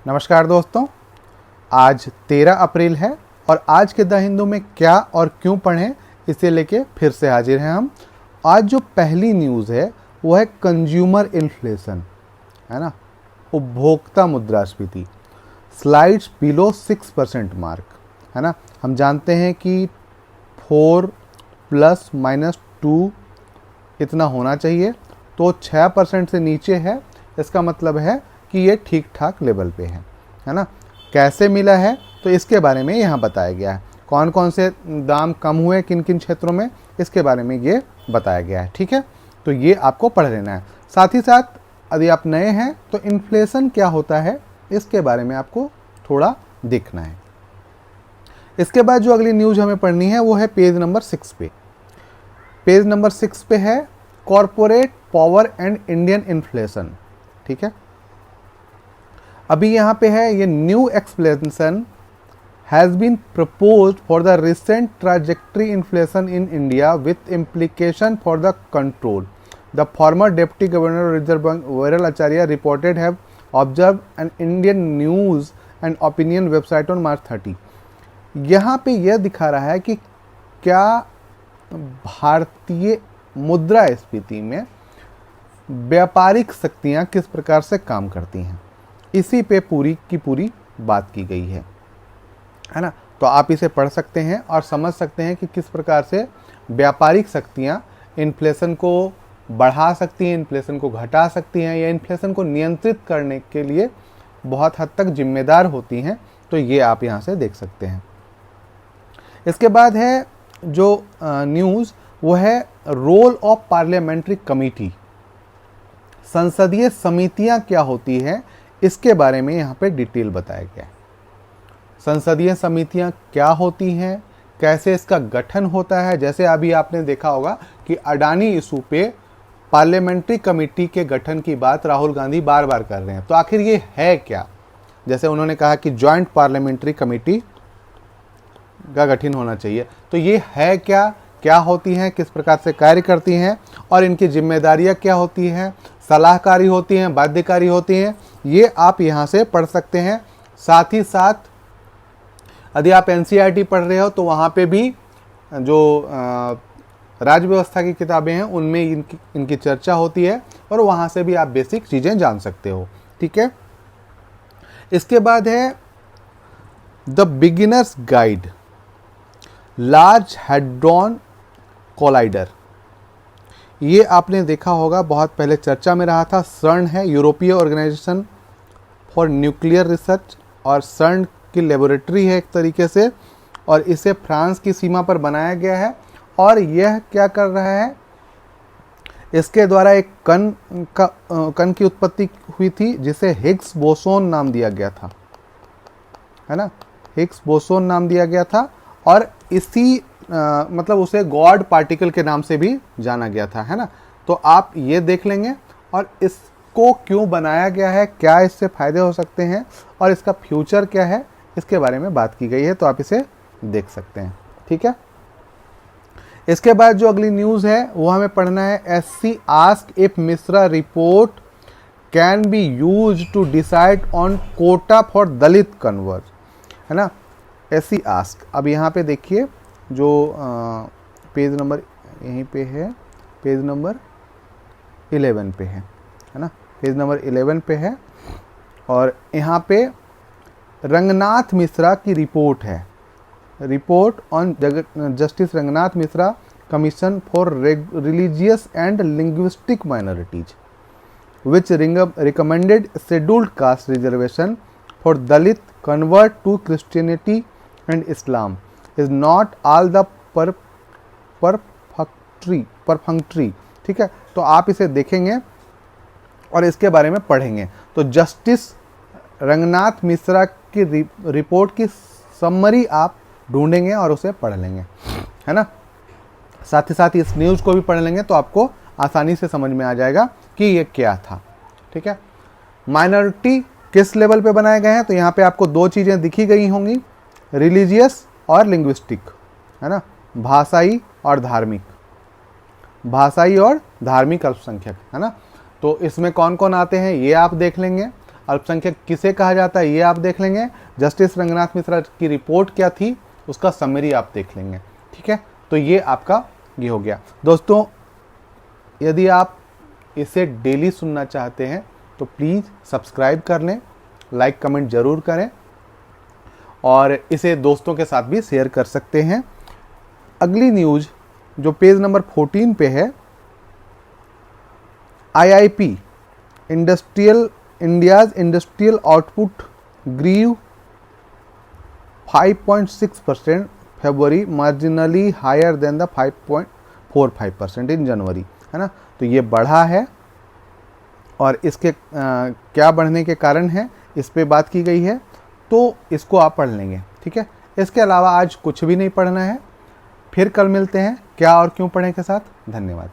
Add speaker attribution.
Speaker 1: नमस्कार दोस्तों, आज 13 अप्रैल है और आज के द हिंदू में क्या और क्यों पढ़ें इसे लेके फिर से हाजिर हैं हम। आज जो पहली न्यूज़ है वो है कंज्यूमर इन्फ्लेशन, है ना, उपभोक्ता मुद्रास्फीति स्लाइड्स बिलो 6% मार्क, है ना। हम जानते हैं कि 4 ± 2 इतना होना चाहिए, तो 6% से नीचे है, इसका मतलब है कि ये ठीक ठाक लेवल पे है ना। कैसे मिला है तो इसके बारे में यहाँ बताया गया है, कौन कौन से दाम कम हुए किन किन क्षेत्रों में, इसके बारे में ये बताया गया है। ठीक है, तो ये आपको पढ़ लेना है। साथ ही साथ यदि आप नए हैं तो इन्फ्लेशन क्या होता है इसके बारे में आपको थोड़ा देखना है। इसके बाद जो अगली न्यूज़ हमें पढ़नी है वो है पेज नंबर 6 पे। पेज नंबर 6 पे है corporate power and Indian inflation. ठीक है, अभी यहाँ पे है ये new explanation has been proposed for the recent trajectory inflation in India with implication for the control. The former deputy governor reserve bank Viral Acharya reported have observe an Indian news and opinion website on March 30। यहाँ पे यह दिखा रहा है कि क्या भारतीय मुद्रास्फीति में व्यापारिक शक्तियाँ किस प्रकार से काम करती हैं, इसी पे पूरी की पूरी बात की गई है ना। तो आप इसे पढ़ सकते हैं और समझ सकते हैं कि किस प्रकार से व्यापारिक शक्तियाँ इन्फ्लेशन को बढ़ा सकती हैं, इन्फ्लेशन को घटा सकती हैं या इन्फ्लेशन को नियंत्रित करने के लिए बहुत हद तक जिम्मेदार होती हैं। तो ये आप यहाँ से देख सकते हैं। इसके बाद है जो न्यूज़ वो है रोल ऑफ पार्लियामेंट्री कमेटी। संसदीय समितियाँ क्या होती हैं इसके बारे में यहाँ पे डिटेल बताया गया है। संसदीय समितियाँ क्या होती हैं, कैसे इसका गठन होता है। जैसे अभी आपने देखा होगा कि अडानी इशू पे पार्लियामेंट्री कमेटी के गठन की बात राहुल गांधी बार बार कर रहे हैं, तो आखिर ये है क्या। जैसे उन्होंने कहा कि जॉइंट पार्लियामेंट्री कमेटी का गठन होना चाहिए, तो ये है क्या, क्या होती हैं, किस प्रकार से कार्य करती हैं और इनकी जिम्मेदारियां क्या होती हैं, सलाहकारी होती हैं, बाध्यकारी होती हैं, ये आप यहाँ से पढ़ सकते हैं। साथ ही साथ यदि आप एनसीईआरटी पढ़ रहे हो तो वहाँ पे भी जो राज्य व्यवस्था की किताबें हैं उनमें इनकी चर्चा होती है और वहाँ से भी आप बेसिक चीज़ें जान सकते हो। ठीक है, इसके बाद है the beginners guide large hadron collider. ये आपने देखा होगा, बहुत पहले चर्चा में रहा था। सर्न है यूरोपीय ऑर्गेनाइजेशन फॉर न्यूक्लियर रिसर्च और सर्न की लेबोरेटरी है एक तरीके से, और इसे फ्रांस की सीमा पर बनाया गया है। और यह क्या कर रहा है, इसके द्वारा एक कण की उत्पत्ति हुई थी जिसे हिग्स बोसोन नाम दिया गया था, है ना, हिग्स बोसोन नाम दिया गया था। और इसी मतलब उसे गॉड पार्टिकल के नाम से भी जाना गया था, है ना। तो आप ये देख लेंगे और इसको क्यों बनाया गया है, क्या इससे फायदे हो सकते हैं और इसका फ्यूचर क्या है, इसके बारे में बात की गई है, तो आप इसे देख सकते हैं। ठीक है, इसके बाद जो अगली न्यूज़ है वो हमें पढ़ना है SC ask if Mishra report can be use to decide on quota for Dalit converts, है ना। SC आस्क, अब यहाँ पे देखिए जो पेज नंबर यहीं पे है, पेज नंबर 11 पे है ना, पेज नंबर 11 पे है। और यहाँ पे रंगनाथ मिश्रा की रिपोर्ट है, report on justice Rangnath Mishra commission for religious and linguistic minorities which recommended scheduled caste reservation for Dalit convert to Christianity and Islam is not all the perfunctory. ठीक है, तो आप इसे देखेंगे और इसके बारे में पढ़ेंगे। तो जस्टिस रंगनाथ मिश्रा की रिपोर्ट की समरी आप ढूंढेंगे और उसे पढ़ लेंगे, है ना। साथ ही साथ इस न्यूज़ को भी पढ़ लेंगे तो आपको आसानी से समझ में आ जाएगा कि ये क्या था। ठीक है, माइनॉरिटी किस लेवल पे बनाए गए हैं, तो यहाँ पे आपको दो चीज़ें दिखी गई होंगी, रिलीजियस और लिंग्विस्टिक, है ना, भाषाई और धार्मिक, भाषाई और धार्मिक अल्पसंख्यक, है ना। तो इसमें कौन कौन आते हैं ये आप देख लेंगे। अल्पसंख्यक किसे कहा जाता है ये आप देख लेंगे। जस्टिस रंगनाथ मिश्रा की रिपोर्ट क्या थी उसका समरी आप देख लेंगे। ठीक है, तो ये आपका ये हो गया। दोस्तों यदि आप इसे डेली सुनना चाहते हैं तो प्लीज़ सब्सक्राइब कर लें, लाइक कमेंट ज़रूर करें और इसे दोस्तों के साथ भी शेयर कर सकते हैं। अगली न्यूज़ जो पेज नंबर 14 पे है, IIP India's industrial output grew 5.6% February, marginally higher than the 5.45% in January, है ना। तो ये बढ़ा है और इसके क्या बढ़ने के कारण है इस पे बात की गई है, तो इसको आप पढ़ लेंगे। ठीक है, इसके अलावा आज कुछ भी नहीं पढ़ना है। फिर कल मिलते हैं क्या और क्यों पढ़ें के साथ। धन्यवाद।